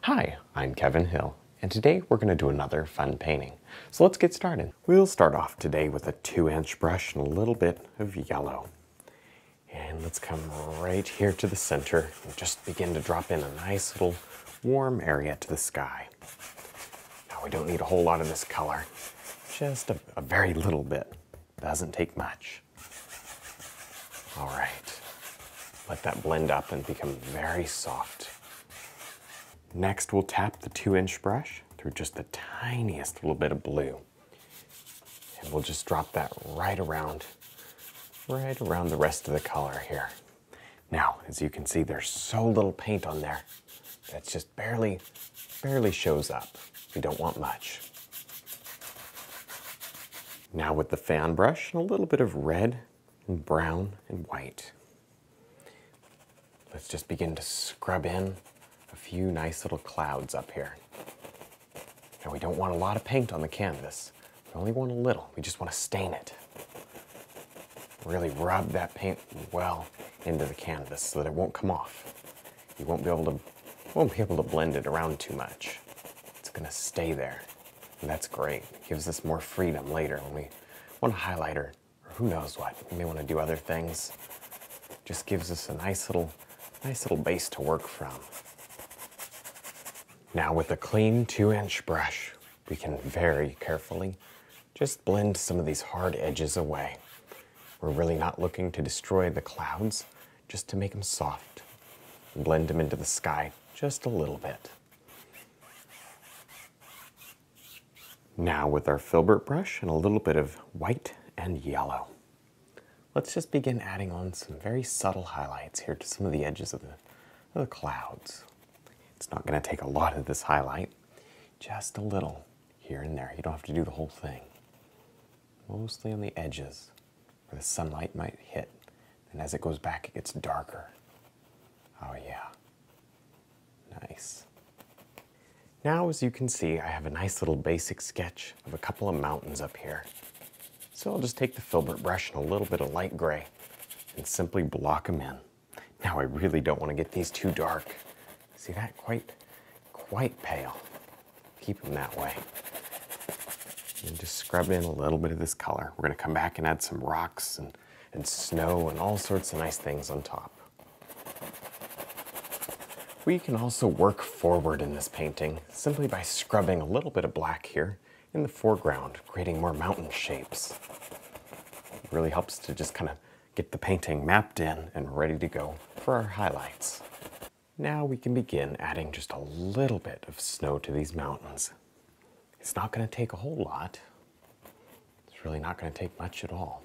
Hi, I'm Kevin Hill, and today we're going to do another fun painting. So let's get started. We'll start off today with a 2-inch brush and a little bit of yellow. And let's come right here to the center and just begin to drop in a nice little warm area to the sky. Now we don't need a whole lot of this color, just a very little bit. Doesn't take much. All right, let that blend up and become very soft. Next, we'll tap the 2-inch brush through just the tiniest little bit of blue. And we'll just drop that right around the rest of the color here. Now, as you can see, there's so little paint on there that just barely shows up. We don't want much. Now with the fan brush and a little bit of red and brown and white, let's just begin to scrub in a few nice little clouds up here. Now we don't want a lot of paint on the canvas. We only want a little. We just want to stain it. Really rub that paint well into the canvas so that it won't come off. You won't be able to blend it around too much. It's going to stay there. And that's great. It gives us more freedom later when we want a highlighter or who knows what. We may want to do other things. Just gives us a nice little base to work from. Now with a clean 2-inch brush, we can very carefully just blend some of these hard edges away. We're really not looking to destroy the clouds, just to make them soft and blend them into the sky just a little bit. Now with our filbert brush and a little bit of white and yellow, let's just begin adding on some very subtle highlights here to some of the edges of the clouds. It's not going to take a lot of this highlight, just a little here and there. You don't have to do the whole thing. Mostly on the edges where the sunlight might hit. And as it goes back, it gets darker. Oh yeah, nice. Now, as you can see, I have a nice little basic sketch of a couple of mountains up here. So I'll just take the filbert brush and a little bit of light gray and simply block them in. Now I really don't want to get these too dark. See that? Quite pale. Keep them that way. And just scrub in a little bit of this color. We're going to come back and add some rocks and snow and all sorts of nice things on top. We can also work forward in this painting simply by scrubbing a little bit of black here in the foreground, creating more mountain shapes. It really helps to just kind of get the painting mapped in and ready to go for our highlights. Now we can begin adding just a little bit of snow to these mountains. It's not going to take a whole lot. It's really not going to take much at all.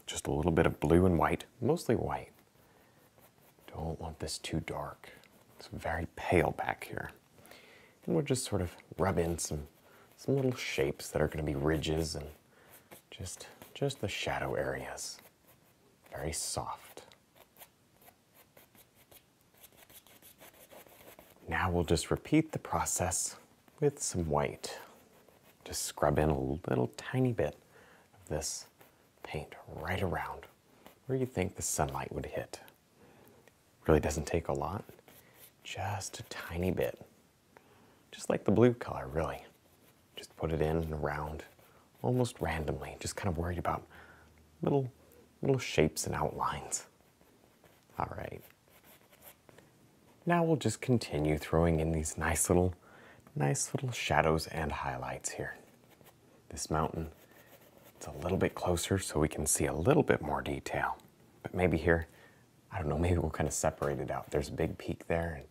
Just a little bit of blue and white, mostly white. Don't want this too dark. It's very pale back here. And we'll just sort of rub in some little shapes that are going to be ridges and just the shadow areas. Very soft. Now we'll just repeat the process with some white. Just scrub in a little tiny bit of this paint right around where you think the sunlight would hit. Really doesn't take a lot, just a tiny bit. Just like the blue color, really. Just put it in and around almost randomly, just kind of worried about little shapes and outlines. All right. Now we'll just continue throwing in these nice little shadows and highlights here. This mountain, it's a little bit closer so we can see a little bit more detail. But maybe here, I don't know, maybe we'll kind of separate it out. There's a big peak there, and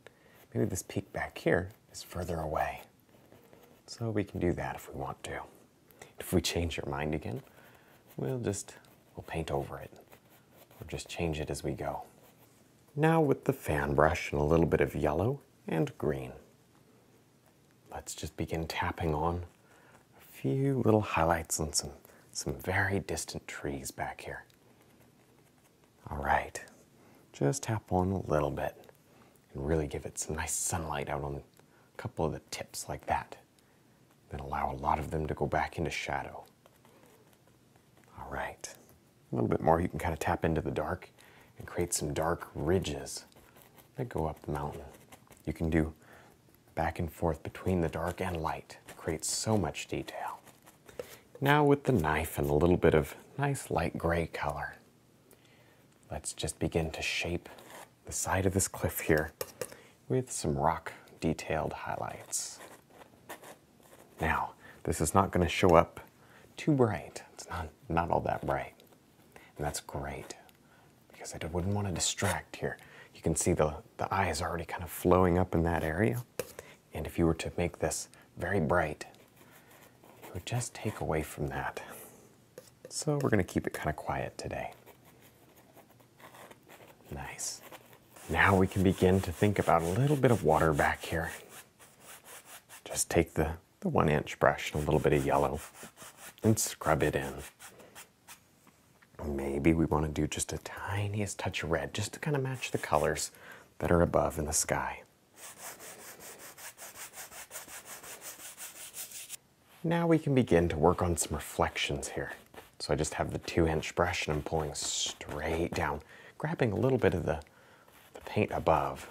maybe this peak back here is further away. So we can do that if we want to. If we change our mind again, we'll paint over it, or just change it as we go. Now with the fan brush and a little bit of yellow and green, let's just begin tapping on a few little highlights on some very distant trees back here. All right, just tap on a little bit and really give it some nice sunlight out on a couple of the tips like that. Then allow a lot of them to go back into shadow. All right, a little bit more. You can kind of tap into the dark and create some dark ridges that go up the mountain. You can do back and forth between the dark and light to create so much detail. Now with the knife and a little bit of nice light gray color, let's just begin to shape the side of this cliff here with some rock detailed highlights. Now, this is not going to show up too bright. It's not all that bright. And that's great, because I wouldn't want to distract here. You can see the eye is already kind of flowing up in that area. And if you were to make this very bright, it would just take away from that. So we're going to keep it kind of quiet today. Nice. Now we can begin to think about a little bit of water back here. Just take the 1-inch brush and a little bit of yellow and scrub it in. Maybe we want to do just a tiniest touch of red, just to kind of match the colors that are above in the sky. Now we can begin to work on some reflections here. So I just have the 2-inch brush and I'm pulling straight down, grabbing a little bit of the paint above,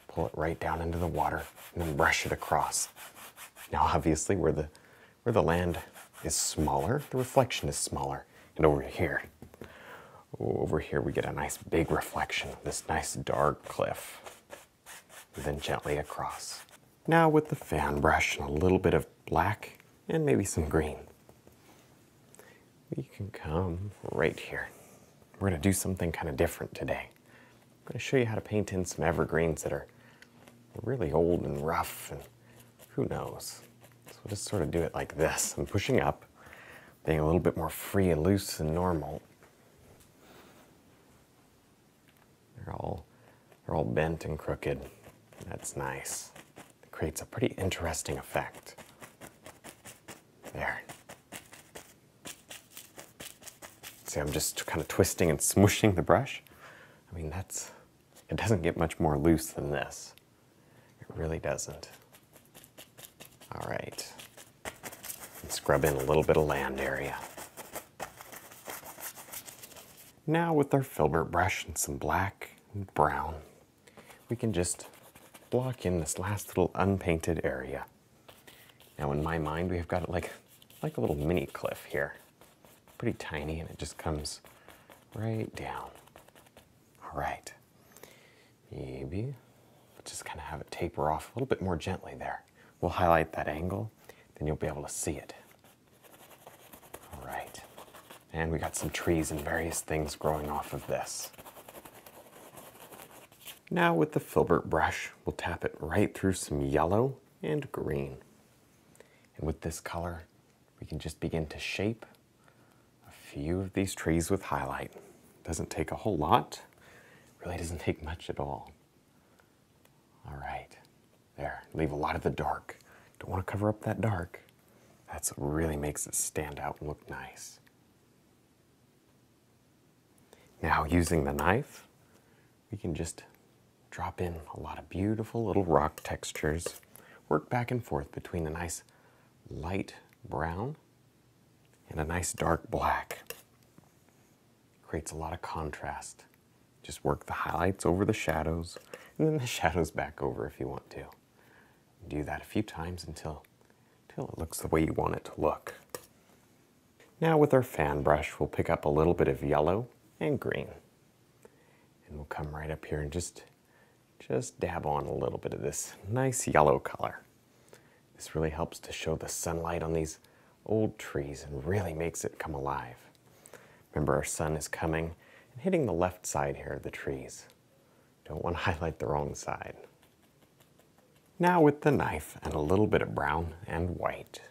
pull it right down into the water, and then brush it across. Now obviously where the land is smaller, the reflection is smaller. And over here we get a nice big reflection of this nice dark cliff. And then gently across. Now with the fan brush and a little bit of black and maybe some green, we can come right here. We're going to do something kind of different today. I'm going to show you how to paint in some evergreens that are really old and rough and who knows. So we'll just sort of do it like this. I'm pushing up, being a little bit more free and loose than normal. They're all bent and crooked. That's nice. It creates a pretty interesting effect. There. See, I'm just kind of twisting and smooshing the brush. I mean, it doesn't get much more loose than this. It really doesn't. All right. And scrub in a little bit of land area. Now with our filbert brush and some black and brown, we can just block in this last little unpainted area. Now in my mind, we've got it like a little mini cliff here. Pretty tiny, and it just comes right down. All right. Maybe just kind of have it taper off a little bit more gently there. We'll highlight that angle, then you'll be able to see it. All right. And we got some trees and various things growing off of this. Now with the filbert brush, we'll tap it right through some yellow and green. And with this color, we can just begin to shape a few of these trees with highlight. Doesn't take a whole lot. Really doesn't take much at all. All right, there, leave a lot of the dark. Don't want to cover up that dark. That's what really makes it stand out and look nice. Now using the knife, we can just drop in a lot of beautiful little rock textures. Work back and forth between a nice light brown and a nice dark black. Creates a lot of contrast. Just work the highlights over the shadows and then the shadows back over if you want to. Do that a few times until it looks the way you want it to look. Now with our fan brush, we'll pick up a little bit of yellow and green. And we'll come right up here and just dab on a little bit of this nice yellow color. This really helps to show the sunlight on these old trees and really makes it come alive. Remember, our sun is coming and hitting the left side here of the trees. Don't want to highlight the wrong side. Now with the knife and a little bit of brown and white,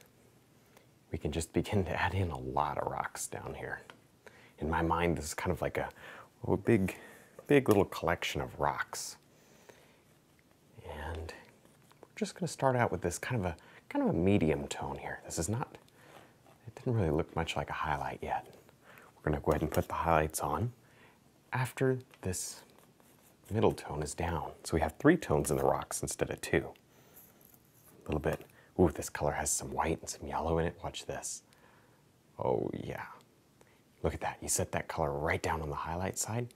we can just begin to add in a lot of rocks down here. In my mind, this is kind of like a big little collection of rocks. And we're just going to start out with this kind of a medium tone here. This is not, it didn't really look much like a highlight yet. We're going to go ahead and put the highlights on after this middle tone is down. So we have 3 tones in the rocks instead of 2. A little bit. Ooh, this color has some white and some yellow in it. Watch this. Oh yeah. Look at that. You set that color right down on the highlight side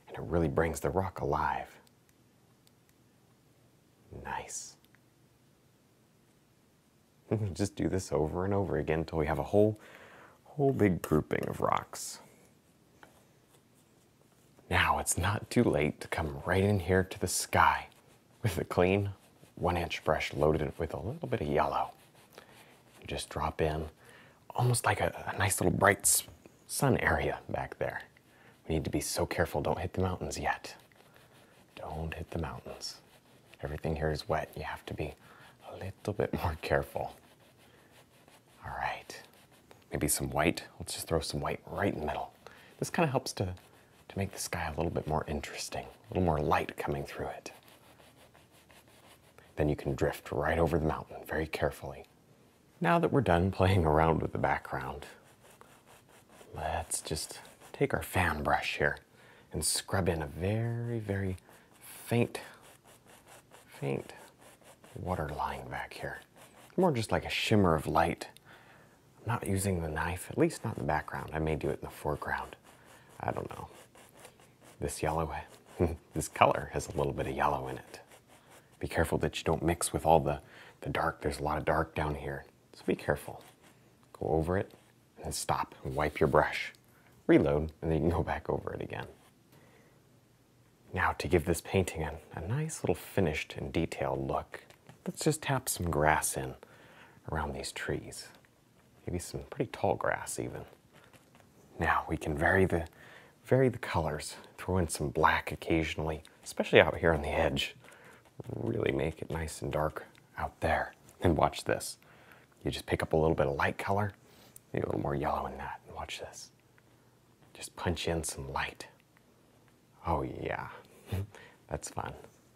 and it really brings the rock alive. Nice. Just do this over and over again until we have a whole big grouping of rocks. Now it's not too late to come right in here to the sky with a clean 1-inch brush loaded with a little bit of yellow. You just drop in almost like a nice little bright sun area back there. We need to be so careful. Don't hit the mountains yet. Don't hit the mountains. Everything here is wet. You have to be a little bit more careful. All right. Maybe some white. Let's just throw some white right in the middle. This kind of helps to make the sky a little bit more interesting, a little more light coming through it. Then you can drift right over the mountain very carefully. Now that we're done playing around with the background, let's just take our fan brush here and scrub in a very, very faint water line back here. More just like a shimmer of light. I'm not using the knife, at least not in the background. I may do it in the foreground. I don't know. This yellow, this color has a little bit of yellow in it. Be careful that you don't mix with all the dark. There's a lot of dark down here, so be careful. Go over it and then stop and wipe your brush. Reload, and then you can go back over it again. Now to give this painting a nice little finished and detailed look, let's just tap some grass in around these trees. Maybe some pretty tall grass even. Now we can vary the colors. Throw in some black occasionally, especially out here on the edge. Really make it nice and dark out there. And watch this. You just pick up a little bit of light color, maybe a little more yellow in that, and watch this. Just punch in some light. Oh yeah, that's fun.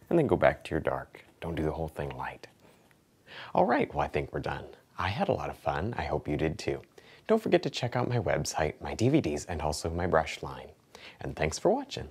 And then go back to your dark. Don't do the whole thing light. All right, well I think we're done. I had a lot of fun. I hope you did too. Don't forget to check out my website, my DVDs, and also my brush line. And thanks for watching.